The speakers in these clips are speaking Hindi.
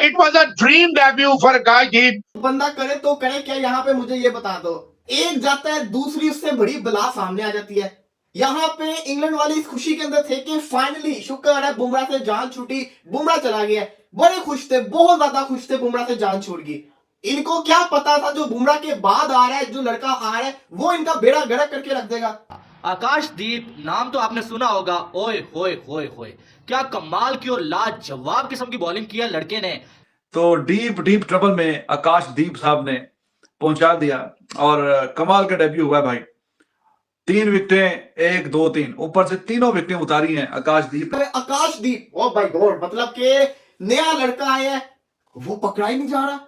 it was a dream debut for Akashdeep. बंदा करे तो करे क्या, यहाँ पे मुझे ये बता दो। एक जाता है, दूसरी उससे बड़ी बला सामने आ जाती है। यहाँ पे इंग्लैंड वाले इस खुशी के अंदर थे कि फाइनली शुक्र है बुमराह से जान छूटी, बुमराह चला गया। बड़े खुश थे, बहुत ज्यादा खुश थे, बुमराह से जान छूट गई। इनको क्या पता था जो बुमराह के बाद आ रहा है, जो लड़का आ रहा है, वो इनका बेड़ा गर्क करके रख देगा। आकाशदीप नाम तो आपने सुना होगा। ओए होए होए होए, क्या कमाल की और लाजवाब किस्म की बॉलिंग की है लड़के ने। तो डीप डीप ट्रबल में आकाशदीप साहब ने पहुंचा दिया और कमाल का डेब्यू हुआ भाई। 3 विकेटें, 1 2 3, ऊपर से तीनों विकेटें उतारी हैं आकाशदीप। आकाशदीप, ओ भाई गॉड, मतलब के नया लड़का आया है, वो पकड़ा ही नहीं जा रहा।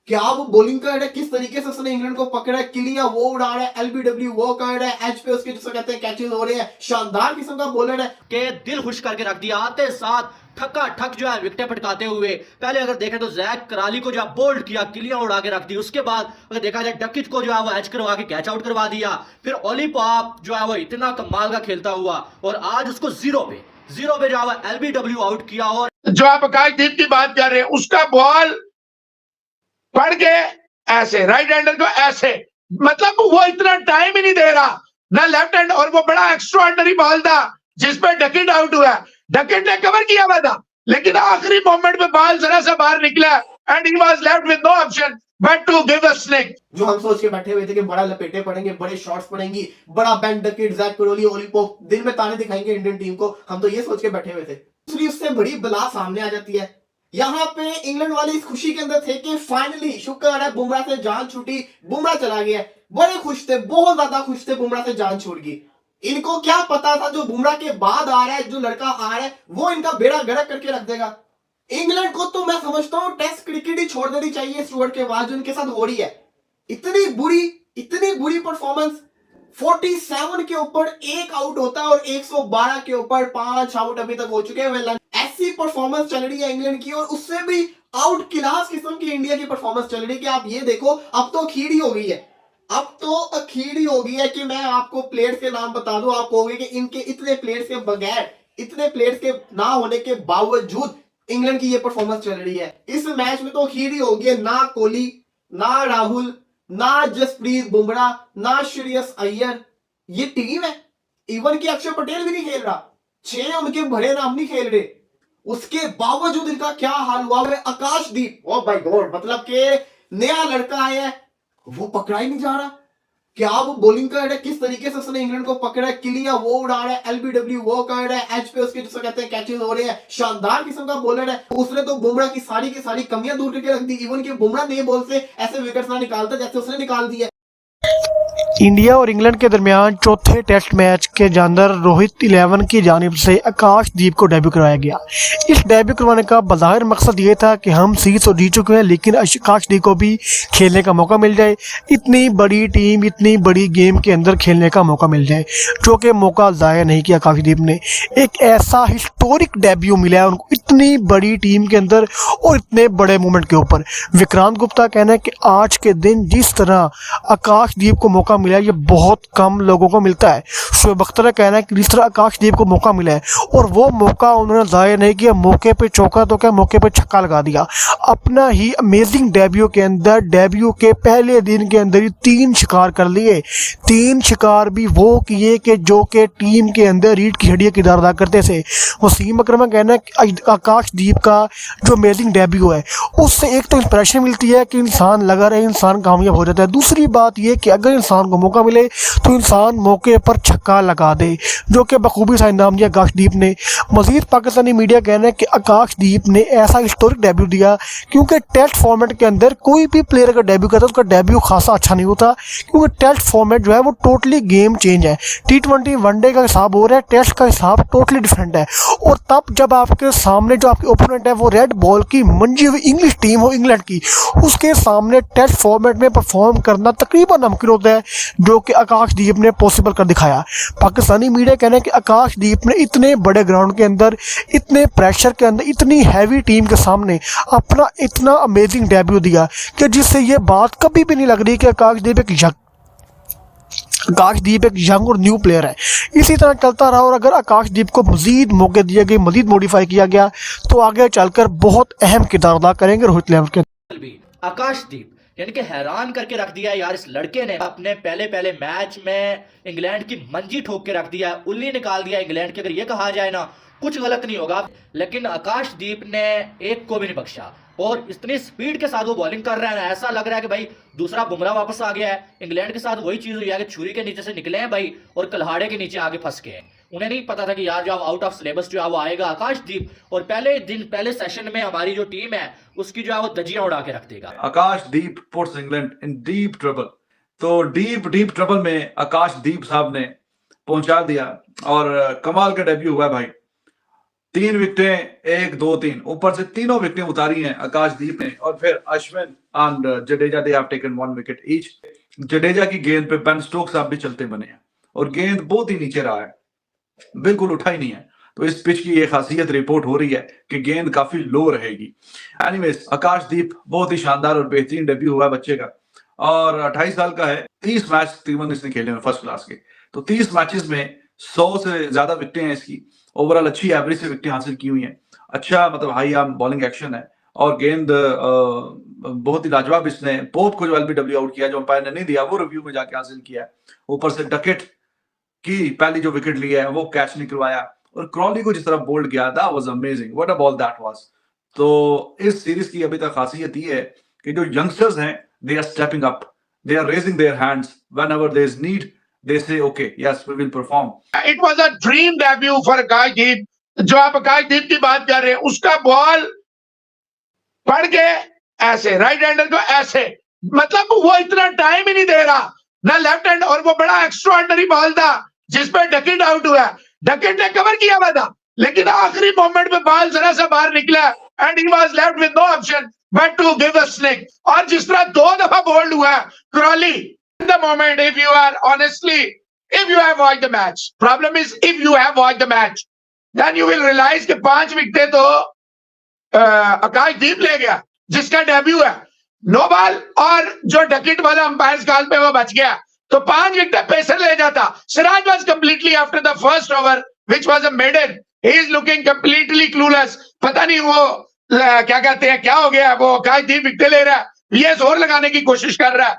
क्या वो बॉलिंग कर रहा है, किस तरीके से उसने इंग्लैंड को पकड़ा है, क्लियर वो उड़ा रहा है, एलबीडब्ल्यू वो कर रहा है, एज पे उसके जिसको कहते हैं कैचेस हो रहे हैं, शानदार किस्म का बॉलर है के दिल खुश करके रख दिया। आते साथ ठक्का ठक जो है विकेटें पटकाते हुए। पहले अगर देखें तो जैक कराली को जो है बोल्ड किया, क्लियर उड़ा के रख दी। उसके बाद अगर देखा जाए डकिच को जो है वो एज करवा के कैच आउट करवा दिया। फिर ओली पॉप जो है वो इतना कमाल का खेलता हुआ और आज उसको जीरो पे जो है वो एलबीडब्ल्यू आउट किया। और जो आप आकाशदीप की बात कर रहे हैं, उसका बॉल पड़ के ऐसे राइट हैंडर को ऐसे, मतलब वो इतना टाइम ही नहीं दे रहा ना लेफ्ट हैंड, और वो बड़ा एक्स्ट्राऑर्डिनरी बॉल था जिसपे डकिट आउट हुआ। डकिट ने कवर किया हुआ था, लेकिन आखिरी मोमेंट में बॉल जरा सा बाहर निकला and he was left with no option but to give a snick. जो हम सोच के बैठे हुए थे कि बड़ा लपेटे पड़ेंगे, बड़े शॉट्स पड़ेंगी, बड़ा Ben Duckett, Zak Crawley, Ollie Pope दिन में ताने दिखाएंगे इंडियन टीम को, हम तो ये सोच के बैठे हुए थे। दूसरी उससे बड़ी बला सामने आ जाती है। यहाँ पे इंग्लैंड वाले इस खुशी के अंदर थे कि फाइनली शुक्र है बुमराह से जान छूटी, बुमराह चला गया। बड़े खुश थे, बहुत ज्यादा खुश थे, बुमराह से जान छूट गई। इनको क्या पता था जो बुमराह के बाद आ रहा है, जो लड़का आ रहा है, वो इनका बेड़ा गर्क करके रख देगा। इंग्लैंड को तो मैं समझता हूँ टेस्ट क्रिकेट ही छोड़ देनी चाहिए स्टुअर्ट के बाद जो इनके साथ हो रही है। इतनी बुरी परफॉर्मेंस। 47 के ऊपर 1 आउट होता है और 112 के ऊपर 5 आउट अभी तक हो चुके हैं। ऐसी परफॉर्मेंस चल रही है इंग्लैंड की, और उससे भी आउट क्लास किस्म की इंडिया की परफॉर्मेंस चल रही है कि आप ये देखो, अब तो अखीड़ी हो गई है। अब तो अखीड़ी हो गई है कि मैं आपको प्लेयर्स के नाम बता दूं, आप कहोगे कि इनके इतने प्लेयर्स के बगैर, इतने प्लेयर्स के ना होने के बावजूद इंग्लैंड की ये परफॉर्मेंस चल रही है। इस मैच में तो अखीड़ी हो गई है। ना कोहली, ना राहुल, ना जसप्रीत बुमराह, ना श्रेयस अय्यर, ये टीम है। इवन कि अक्षर पटेल भी नहीं खेल रहा, 6 उनके बड़े नाम नहीं खेल रहे, उसके बावजूद इनका क्या हाल हुआ है। आकाशदीप, ओ भाई गॉड, मतलब के नया लड़का आया है, वो पकड़ा ही नहीं जा रहा। क्या वो बॉलिंग कर रहा है, किस तरीके से उसने इंग्लैंड को पकड़ा है, क्लियर वो उड़ा रहा है, एलबीडब्ल्यू वो कर रहा है, एज पे उसके जिसको कहते हैं कैचेस हो रहे हैं, शानदार किस्म का बॉलर है। उसने तो बुमराह की सारी कमियां दूर करके रख दी। इवन कि बुमराह नए बॉल से ऐसे विकेट्स ना निकालता जैसे उसने निकाल दिया। इंडिया और इंग्लैंड के दरमियान चौथे टेस्ट मैच के अंदर रोहित 11 की जानिब से आकाशदीप को डेब्यू करवाया गया। इस डेब्यू करवाने का बज़ाहिर मकसद ये था कि हम सीरीज तो जीत चुके हैं, लेकिन आकाशदीप को भी खेलने का मौका मिल जाए, इतनी बड़ी टीम, इतनी बड़ी गेम के अंदर खेलने का मौका मिल जाए, जो कि मौका ज़ाया नहीं किया आकाशदीप ने। एक ऐसा हिस्टोरिक डेब्यू मिला है उनको इतनी बड़ी टीम के अंदर और इतने बड़े मूवमेंट के ऊपर। विक्रांत गुप्ता कहना है कि आज के दिन जिस तरह आकाशदीप को मौका मिला है, ये बहुत कम लोगों को मिलता है। शोएब अख्तर का कहना है कि जिस तरह आकाशदीप को मौका मिला है और वो मौका उन्होंने ज़ाया नहीं किया, मौके पे चौका तो क्या, मौके पे छक्का लगा दिया। अपना ही अमेजिंग डेब्यू के अंदर, डेब्यू के पहले दिन के अंदर ही 3 शिकार कर लिए। 3 शिकार भी वो किए कि जो कि टीम के अंदर रीढ़ की हड्डी किरदार अदा करते थे। वसीम अकरम का कहना है कि आकाशदीप का जो अमेजिंग डेब्यू है, उससे एक तो इंस्पिरेशन मिलती है कि इंसान लगा रहे, इंसान कामयाब हो जाता है। दूसरी बात यह कि अगर इंसान को मौका मिले तो इंसान मौके पर छक्का लगा दे, जो कि बखूबी सा इनाम दिया आकाशदीप ने। मजीद पाकिस्तानी मीडिया कहना है कि आकाशदीप ने ऐसा हिस्टोरिक डेब्यू दिया क्योंकि टेस्ट फॉर्मेट के अंदर कोई भी प्लेयर अगर डेब्यू करता है उसका डेब्यू खासा अच्छा नहीं होता, क्योंकि टेस्ट फॉर्मेट जो है वो टोटली गेम चेंज है। T20 वनडे का हिसाब हो रहा है, टेस्ट का हिसाब टोटली डिफरेंट है। और तब जब आपके सामने जो आपके ओपोनेंट है वो रेड बॉल की मंजी हुई इंग्लिश टीम हो, इंग्लैंड की, उसके सामने टेस्ट फॉर्मेट में परफॉर्म करना तकरीबन नामुमकिन होता है, जो कि आकाशदीप ने पॉसिबल कर दिखाया। पाकिस्तानी मीडिया कहना है कि आकाशदीप ने इतने बड़े ग्राउंड के अंदर, इतने प्रेशर के अंदर, इतनी हैवी टीम के सामने अपना इतना अमेजिंग डेब्यू दिया कि जिससे ये बात कभी भी नहीं लग रही कि आकाशदीप एक आकाशदीप एक यंग और न्यू प्लेयर है, इसी तरह चलता रहा और अगर आकाशदीप को मजीद मौके दिए गए, मजीद मॉडिफाई किया गया तो आगे चलकर बहुत अहम किरदार अदा करेंगे रोहित लेवर के। भी आकाशदीप यानी कि हैरान करके रख दिया है यार, इस लड़के ने अपने पहले पहले मैच में इंग्लैंड की मंजी ठोक के रख दिया, उल्ली निकाल दिया इंग्लैंड की। अगर ये कहा जाए ना कुछ गलत नहीं होगा, लेकिन आकाशदीप ने एक को भी नहीं बख्शा और इतनी स्पीड के साथ वो बॉलिंग कर रहा है ना, ऐसा लग रहा है कि भाई दूसरा बुमराह वापस आ गया है। इंग्लैंड के साथ वही चीज हुई है कि छुरी के नीचे से निकले हैं भाई और कल्हाड़े के नीचे आगे फंस गए। उन्हें नहीं पता था कि यार जो आउट ऑफ सिलेबस जो है वो आएगा आकाशदीप और पहले सेशन में हमारी जो टीम है उसकी जो है वो दजियां उड़ा के रख देगा। Akashdeep puts England in deep trouble. तो डीप ट्रबल में आकाशदीप साहब ने पहुंचा दिया और कमाल का डेब्यू हुआ भाई। 3 विकेटें, 1 2 3, ऊपर से तीनों विकेटें उतारी हैं आकाशदीप ने। और फिर Ashwin and Jadeja they have taken 1 wicket each. Jadeja की गेंद पे बेन स्टोक्स साहब भी चलते बने हैं और गेंद बहुत ही नीचे रहा है, बिल्कुल उठा ही नहीं है। तो इस पिच की ये खासियत रिपोर्ट हो रही है कि गेंद काफी लो रहेगी। एनीवेज, आकाशदीप बहुत ही शानदार और बेहतरीन डेब्यू हुआ है बच्चे का और 28 साल का है। 30 मैच तकरीबन इसने खेले हैं फर्स्ट क्लास के, तो 30 मैचेस में 100 से ज्यादा विकेटें हैं इसकी। ओवरऑल अच्छी एवरेज से विकेटें हासिल की हुई हैं। अच्छा मतलब हाई आर्म बॉलिंग एक्शन है और गेंद बहुत ही लाजवाब। इसने पोप को जो एलबीडब्ल्यू आउट किया, जो अंपायर ने नहीं दिया, वो रिव्यू में जाके हासिल किया है। ऊपर से डकेट की पहली जो विकेट ली है वो कैच निकलवाया और क्रॉली को जिस तरह बोल्ड किया, that was amazing, what a ball that was. तो इस सीरीज की अभी तक खासियत ये है कि जो यंगस्टर्स हैं they are stepping up, they are raising their hands whenever there is need, they say okay yes we will perform. It was a dream debut for Akashdeep. जो आप आकाशदीप की बात कर रहे हैं, उसका बॉल पड़ के ऐसे राइट हैंडर को ऐसे, मतलब वो इतना टाइम ही नहीं दे रहा ना लेफ्ट हैंड, और वो बड़ा एक्स्ट्राऑर्डिनरी बॉल था जिसपे डकेट आउट हुआ। डकेट ने कवर किया हुआ था लेकिन आखिरी मोमेंट में बॉल जरा सा बाहर निकला and he was left with no option but to give a snick. और जिस तरह 2 दफा बोल्ड हुआ है Crawley, in the moment, if you are honestly, if you have watched the match, problem is if you have watched the match, then you will realize कि 5 विकेटें तो आकाशदीप ले गया जिसका डेब्यू है। नो बॉल और जो डकेट वाला अंपायर कॉल पे वो बच गया, तो 5 विकेट पेसर ले जाता। Siraj was completely after the first over which was a maiden, he is looking completely clueless। पता नहीं वो क्या कहते हैं, क्या हो गया, वो आकाशदीप विकेट ले रहा है, ये जोर लगाने की कोशिश कर रहा है।